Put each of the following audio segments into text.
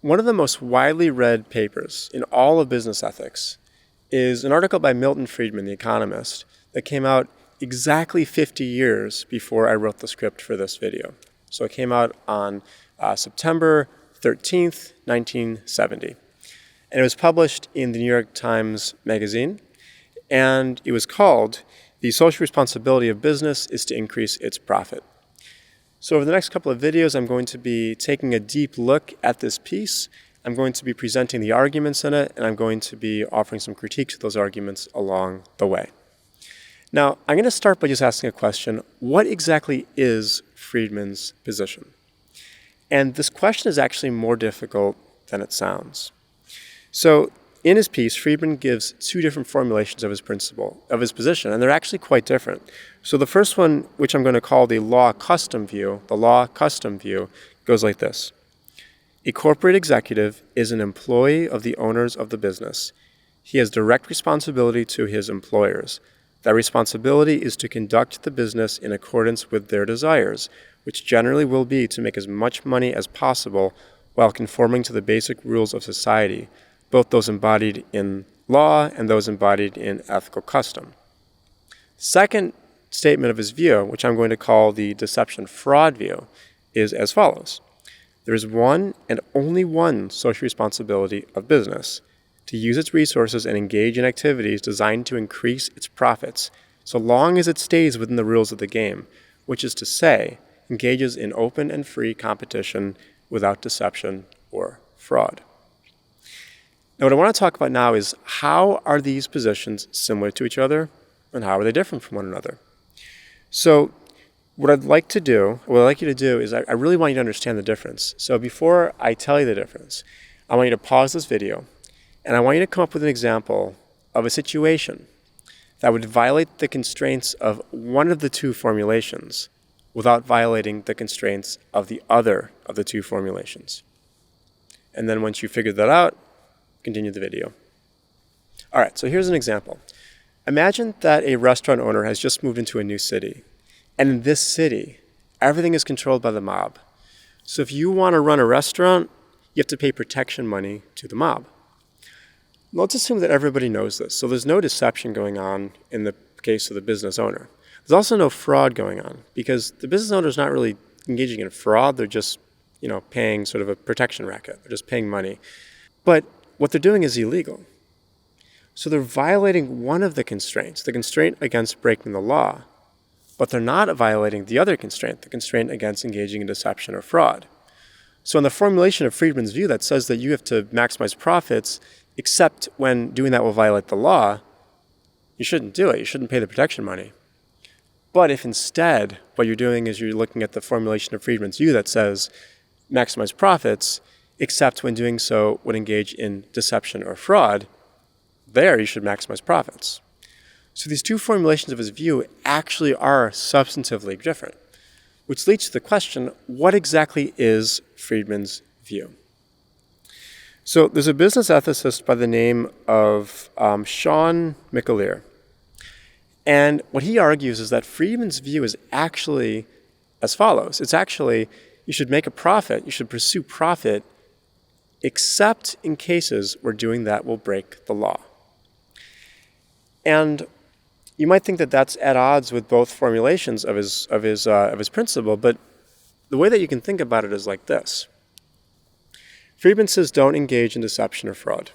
One of the most widely read papers in all of business ethics is an article by Milton Friedman, the economist, that came out exactly 50 years before I wrote the script for this video. So it came out on September 13th, 1970. And it was published in the New York Times Magazine, and it was called "The Social Responsibility of Business is to Increase Its Profit." So over the next couple of videos, I'm going to be taking a deep look at this piece. I'm going to be presenting the arguments in it, and I'm going to be offering some critiques of those arguments along the way. Now, I'm going to start by just asking a question: what exactly is Friedman's position? And this question is actually more difficult than it sounds. So in his piece, Friedman gives two different formulations of his position, and they're actually quite different. So the first one, which I'm going to call the law-custom view, goes like this. A corporate executive is an employee of the owners of the business. He has direct responsibility to his employers. That responsibility is to conduct the business in accordance with their desires, which generally will be to make as much money as possible while conforming to the basic rules of society, both those embodied in law and those embodied in ethical custom. Second statement of his view, which I'm going to call the deception-fraud view, is as follows. There is one and only one social responsibility of business: to use its resources and engage in activities designed to increase its profits, so long as it stays within the rules of the game, which is to say, engages in open and free competition without deception or fraud. Now, what I want to talk about now is how are these positions similar to each other and how are they different from one another? So what I'd like you to do is I really want you to understand the difference. So before I tell you the difference, I want you to pause this video and I want you to come up with an example of a situation that would violate the constraints of one of the two formulations without violating the constraints of the other of the two formulations. And then once you figure that out, continue the video. All right, so here's an example. Imagine that a restaurant owner has just moved into a new city. And in this city, everything is controlled by the mob. So if you want to run a restaurant, you have to pay protection money to the mob. Let's assume that everybody knows this. So there's no deception going on in the case of the business owner. There's also no fraud going on because the business owner is not really engaging in fraud. They're just, paying sort of a protection racket. They're just paying money. But what they're doing is illegal. So they're violating one of the constraints, the constraint against breaking the law, but they're not violating the other constraint, the constraint against engaging in deception or fraud. So in the formulation of Friedman's view that says that you have to maximize profits, except when doing that will violate the law, you shouldn't do it. You shouldn't pay the protection money. But if instead what you're doing is you're looking at the formulation of Friedman's view that says maximize profits, except when doing so would engage in deception or fraud, there you should maximize profits. So these two formulations of his view actually are substantively different, which leads to the question, what exactly is Friedman's view? So there's a business ethicist by the name of Sean McAleer. And what he argues is that Friedman's view is actually as follows. It's actually, you should make a profit, you should pursue profit, except in cases where doing that will break the law. And you might think that that's at odds with both formulations of his principle, but the way that you can think about it is like this. Friedman says don't engage in deception or fraud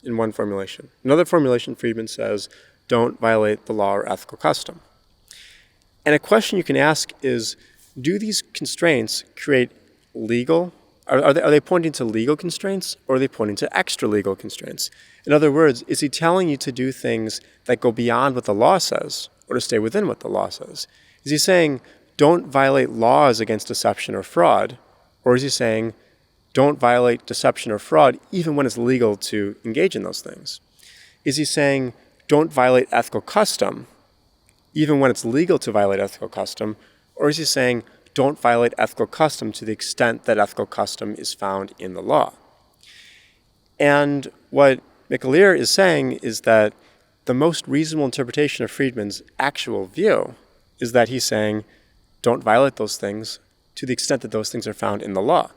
in one formulation. Another formulation, Friedman says don't violate the law or ethical custom. And a question you can ask is, do these constraints create legal? Are they pointing to legal constraints or are they pointing to extra legal constraints? In other words, is he telling you to do things that go beyond what the law says or to stay within what the law says? Is he saying don't violate laws against deception or fraud? Or is he saying don't violate deception or fraud even when it's legal to engage in those things? Is he saying don't violate ethical custom even when it's legal to violate ethical custom? Or is he saying don't violate ethical custom to the extent that ethical custom is found in the law? And what McAleer is saying is that the most reasonable interpretation of Friedman's actual view is that he's saying don't violate those things to the extent that those things are found in the law.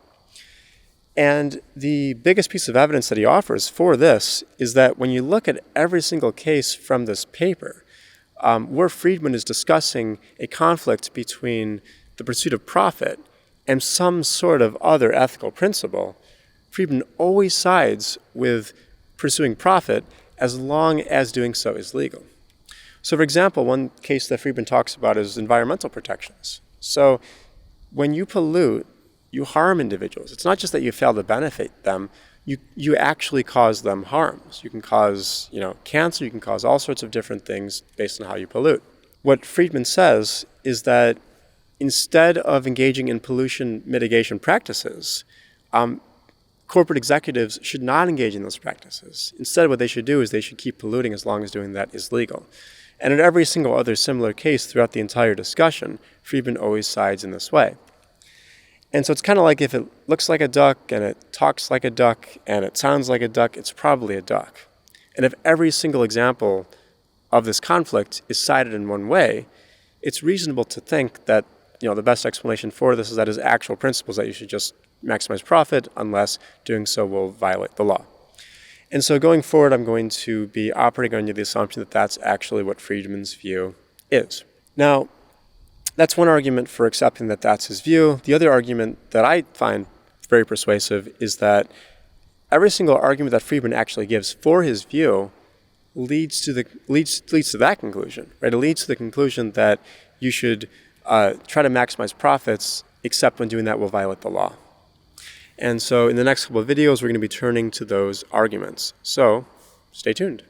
And the biggest piece of evidence that he offers for this is that when you look at every single case from this paper, where Friedman is discussing a conflict between the pursuit of profit and some sort of other ethical principle, Friedman always sides with pursuing profit as long as doing so is legal. So for example, one case that Friedman talks about is environmental protections. So when you pollute, you harm individuals. It's not just that you fail to benefit them, you actually cause them harms. You can cause, cancer, you can cause all sorts of different things based on how you pollute. What Friedman says is that instead of engaging in pollution mitigation practices, corporate executives should not engage in those practices. Instead, what they should do is they should keep polluting as long as doing that is legal. And in every single other similar case throughout the entire discussion, Friedman always sides in this way. And so it's kind of like if it looks like a duck and it talks like a duck and it sounds like a duck, it's probably a duck. And if every single example of this conflict is cited in one way, it's reasonable to think that the best explanation for this is that his actual principle is that you should just maximize profit unless doing so will violate the law. And so going forward, I'm going to be operating under the assumption that that's actually what Friedman's view is. Now, that's one argument for accepting that that's his view. The other argument that I find very persuasive is that every single argument that Friedman actually gives for his view leads to that conclusion, right? It leads to the conclusion that you should try to maximize profits, except when doing that will violate the law. And so in the next couple of videos, we're going to be turning to those arguments. So stay tuned.